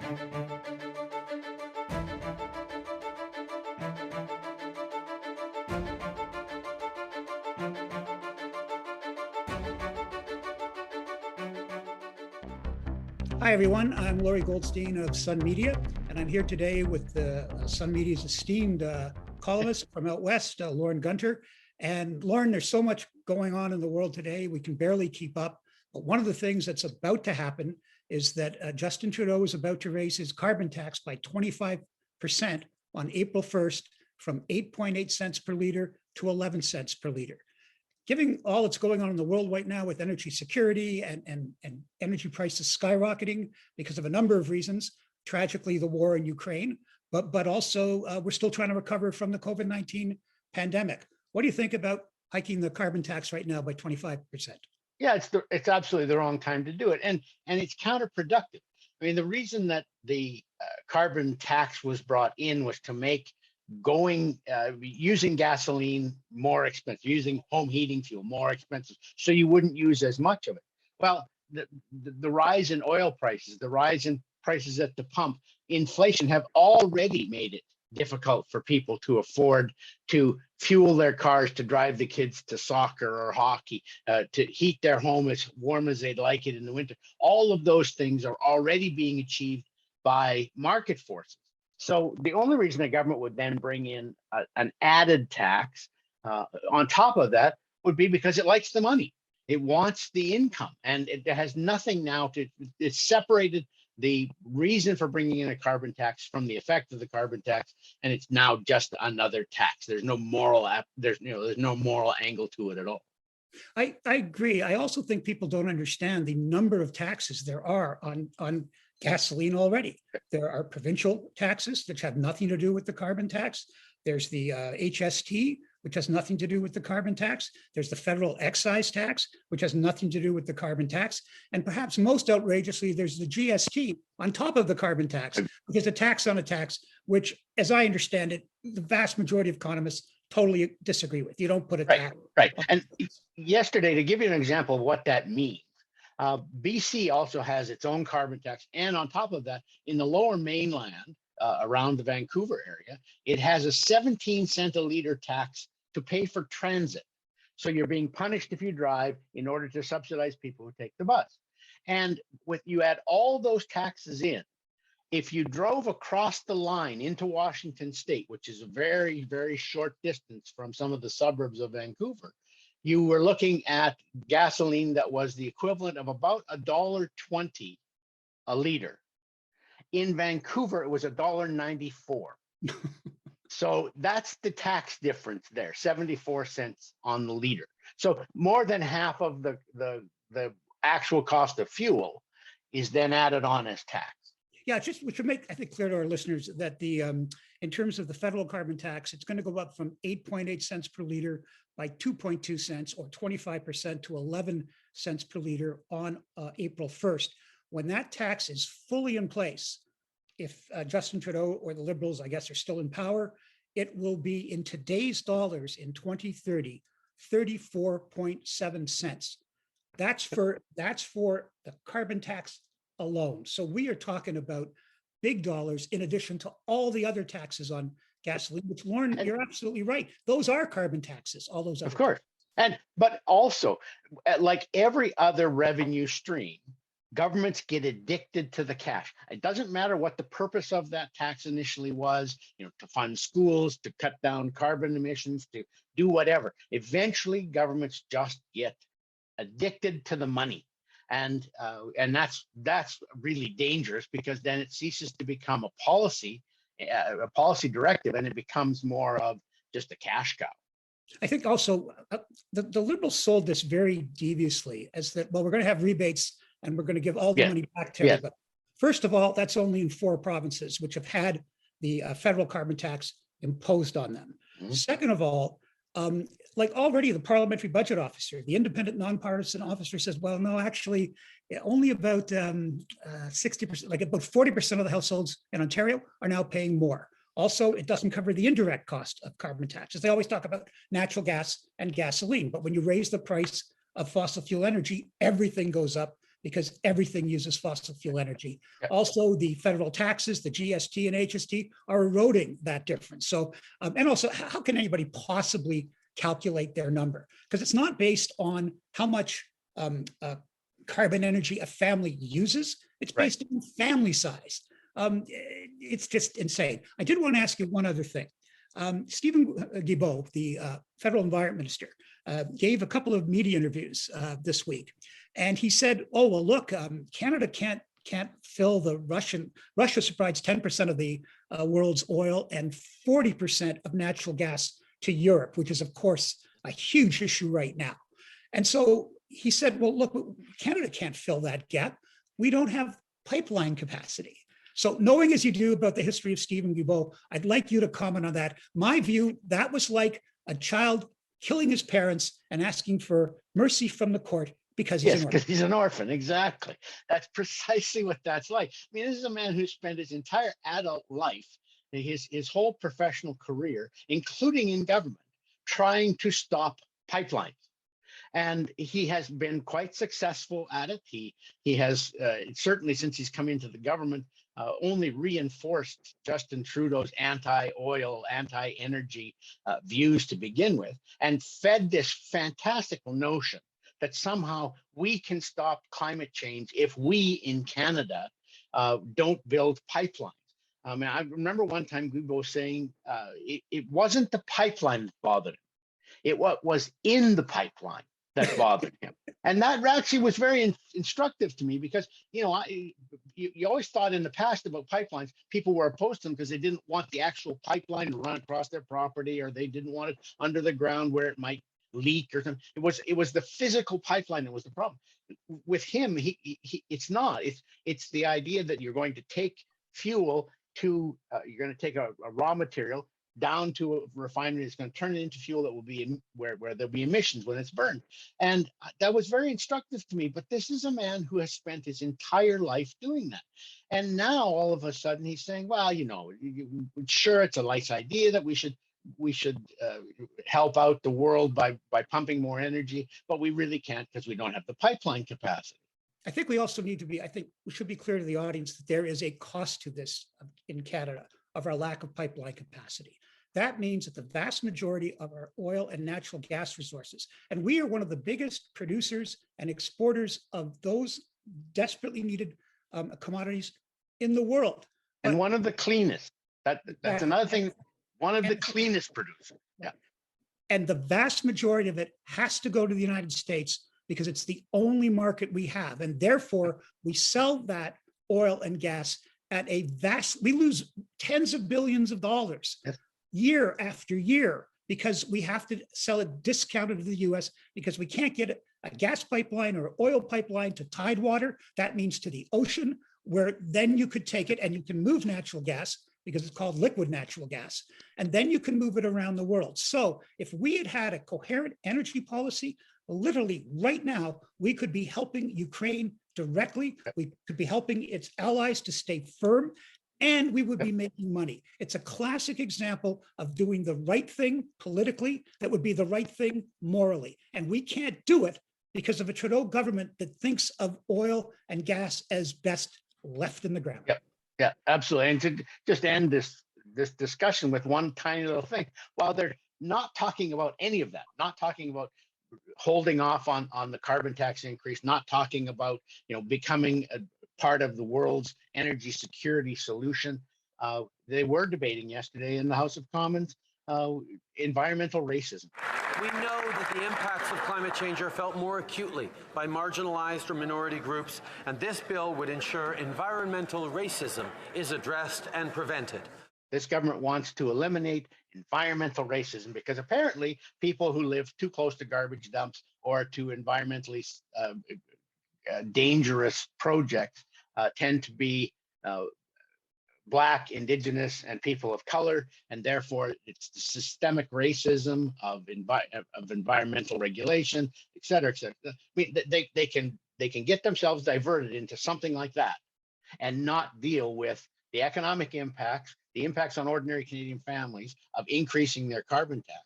Hi, everyone. I'm Lorrie Goldstein of Sun Media, and I'm here today with Sun Media's esteemed columnist from out west, Lorne Gunter. And Lorne, there's so much going on in the world today, we can barely keep up. But one of the things that's about to happen is that Justin Trudeau is about to raise his carbon tax by 25% on April 1st from 8.8 cents per liter to 11 cents per liter. Given all that's going on in the world right now with energy security and energy prices skyrocketing because of a number of reasons, tragically the war in Ukraine, but also we're still trying to recover from the COVID-19 pandemic. What do you think about hiking the carbon tax right now by 25%? Yeah, it's absolutely the wrong time to do it, and it's counterproductive. I mean, the reason that the carbon tax was brought in was to make using gasoline more expensive, using home heating fuel more expensive, so you wouldn't use as much of it. Well, the rise in oil prices, the rise in prices at the pump, inflation have already made it difficult for people to afford to fuel their cars, to drive the kids to soccer or hockey, to heat their home as warm as they'd like it in the winter. All of those things are already being achieved by market forces. So the only reason the government would then bring in an added tax on top of that would be because it likes the money. It wants the income, and it has nothing now it's separated the reason for bringing in a carbon tax from the effect of the carbon tax, and it's now just another tax. There's no moral there's no moral angle to it at all. I agree. I also think people don't understand the number of taxes there are on gasoline already. There are provincial taxes which have nothing to do with the carbon tax. There's the HST, which has nothing to do with the carbon tax. There's the federal excise tax, which has nothing to do with the carbon tax. And perhaps most outrageously, there's the GST on top of the carbon tax, because a tax on a tax, which, as I understand it, the vast majority of economists totally disagree with. You don't put a tax. Right. And yesterday, to give you an example of what that means, BC also has its own carbon tax. And on top of that, in the lower mainland, around the Vancouver area, it has a 17-cent a liter tax to pay for transit. So you're being punished if you drive in order to subsidize people who take the bus. And you add all those taxes in, if you drove across the line into Washington State, which is a very, very short distance from some of the suburbs of Vancouver, you were looking at gasoline that was the equivalent of about $1.20 a liter. In Vancouver, it was $1.94. So that's the tax difference there, 74 cents on the liter. So more than half of the actual cost of fuel is then added on as tax. Yeah, just which would make, I think, clear to our listeners that in terms of the federal carbon tax, it's going to go up from 8.8 cents per liter by 2.2 cents, or 25%, to 11 cents per liter on April 1st. When that tax is fully in place, if Justin Trudeau or the Liberals, I guess, are still in power, it will be, in today's dollars in 2030, 34.7 cents. That's for the carbon tax alone. So we are talking about big dollars in addition to all the other taxes on gasoline, which, Lorne, you're absolutely right. Those are carbon taxes, all those other. Of course. But also, like every other revenue stream, governments get addicted to the cash. It doesn't matter what the purpose of that tax initially was, to fund schools, to cut down carbon emissions, to do whatever. Eventually, governments just get addicted to the money. And that's really dangerous, because then it ceases to become a policy directive, and it becomes more of just a cash cow. I think also the Liberals sold this very deviously as that, well, we're going to have rebates and we're going to give all the money back to everybody. First of all, that's only in 4 provinces which have had the federal carbon tax imposed on them. Mm-hmm. Second of all, like already the parliamentary budget officer, the independent nonpartisan officer, says, well, no, actually only about 60%, like about 40% of the households in Ontario are now paying more. Also, it doesn't cover the indirect cost of carbon taxes. They always talk about natural gas and gasoline, but when you raise the price of fossil fuel energy, everything goes up because everything uses fossil fuel energy. Yeah. Also, the federal taxes, the GST and HST, are eroding that difference. So, and also, how can anybody possibly calculate their number? Because it's not based on how much carbon energy a family uses. It's based on family size. It's just insane. I did want to ask you one other thing. Stephen Guilbeault, the federal environment minister, gave a couple of media interviews this week, and he said, "Oh well, look, Canada can't fill the Russia supplies 10% of the world's oil and 40% of natural gas to Europe, which is of course a huge issue right now." And so he said, "Well, look, Canada can't fill that gap. We don't have pipeline capacity." So knowing as you do about the history of Stephen Guilbeault, I'd like you to comment on that. My view, that was like a child killing his parents and asking for mercy from the court because he's an orphan. Because he's an orphan, exactly. That's precisely what that's like. I mean, this is a man who spent his entire adult life, his whole professional career, including in government, trying to stop pipelines. And he has been quite successful at it. He has certainly, since he's come into the government, only reinforced Justin Trudeau's anti-oil, anti-energy views to begin with, and fed this fantastical notion that somehow we can stop climate change if we in Canada don't build pipelines. I mean, I remember one time Guilbeault saying it wasn't the pipeline that bothered him. It was in the pipeline that bothered him. And that actually was very instructive to me because, you know, you always thought in the past about pipelines, people were opposed to them because they didn't want the actual pipeline to run across their property, or they didn't want it under the ground where it might leak or something. It was the physical pipeline that was the problem. With him, it's not. It's the idea that you're going to take fuel to, you're going to take a raw material down to a refinery that's going to turn it into fuel that will be where there'll be emissions when it's burned. And that was very instructive to me. But this is a man who has spent his entire life doing that. And now all of a sudden he's saying, well, you know, sure, it's a nice idea that we should help out the world by pumping more energy, but we really can't because we don't have the pipeline capacity. I think we also need to be, I think we should be clear to the audience that there is a cost to this in Canada of our lack of pipeline capacity. That means that the vast majority of our oil and natural gas resources, and we are one of the biggest producers and exporters of those desperately needed commodities in the world. And one of the cleanest. That's another thing. One of the cleanest producers. Yeah. And the vast majority of it has to go to the United States because it's the only market we have. And therefore, we sell that oil and gas at a we lose tens of billions of dollars year after year because we have to sell it discounted to the US because we can't get a gas pipeline or oil pipeline to Tidewater. That means to the ocean, where then you could take it and you can move natural gas because it's called liquid natural gas. And then you can move it around the world. So if we had had a coherent energy policy, literally right now, we could be helping Ukraine directly. We could be helping its allies to stay firm, and we would be making money. It's a classic example of doing the right thing politically that would be the right thing morally. And we can't do it because of a Trudeau government that thinks of oil and gas as best left in the ground. Yep. Yeah, absolutely. And to just end this discussion with one tiny little thing, while they're not talking about any of that, not talking about holding off on the carbon tax increase, not talking about, you know, becoming a part of the world's energy security solution, they were debating yesterday in the House of Commons environmental racism. We know that the impacts of climate change are felt more acutely by marginalized or minority groups, and this bill would ensure environmental racism is addressed and prevented. This government wants to eliminate environmental racism because apparently people who live too close to garbage dumps or to environmentally dangerous projects tend to be Black, Indigenous, and people of color, and therefore it's the systemic racism of environmental regulation, et cetera, et cetera. I mean, they can get themselves diverted into something like that and not deal with the economic impacts, the impacts on ordinary Canadian families of increasing their carbon tax,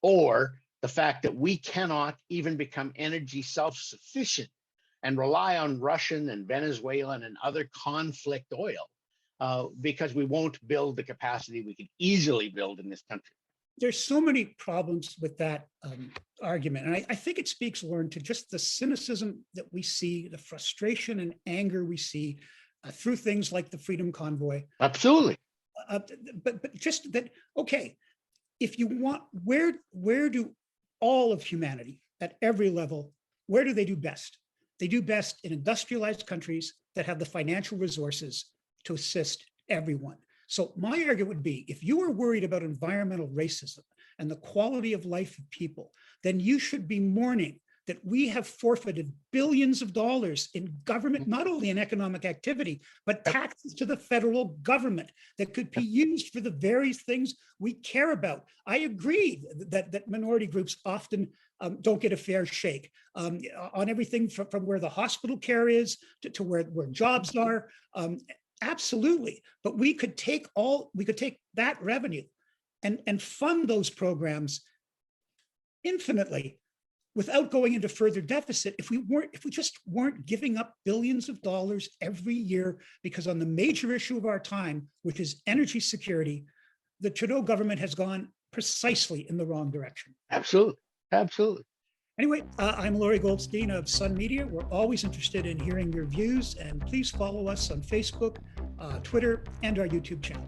or the fact that we cannot even become energy self-sufficient and rely on Russian and Venezuelan and other conflict oil because we won't build the capacity we could easily build in this country. There's so many problems with that argument. And I think it speaks, Lorne, to just the cynicism that we see, the frustration and anger we see through things like the Freedom Convoy. Absolutely. But just that, okay, if you want, where do all of humanity at every level, where do they do best? They do best in industrialized countries that have the financial resources to assist everyone. So my argument would be, if you are worried about environmental racism and the quality of life of people, then you should be mourning that we have forfeited billions of dollars in government, not only in economic activity, but taxes to the federal government that could be used for the various things we care about. I agree that minority groups often don't get a fair shake on everything from where the hospital care is to where jobs are. Absolutely. But we could take that revenue and fund those programs infinitely without going into further deficit if we just weren't giving up billions of dollars every year, because on the major issue of our time, which is energy security, the Trudeau government has gone precisely in the wrong direction. Absolutely. Absolutely. Anyway, I'm Lorrie Goldstein of Sun Media. We're always interested in hearing your views, and please follow us on Facebook, Twitter, and our YouTube channel.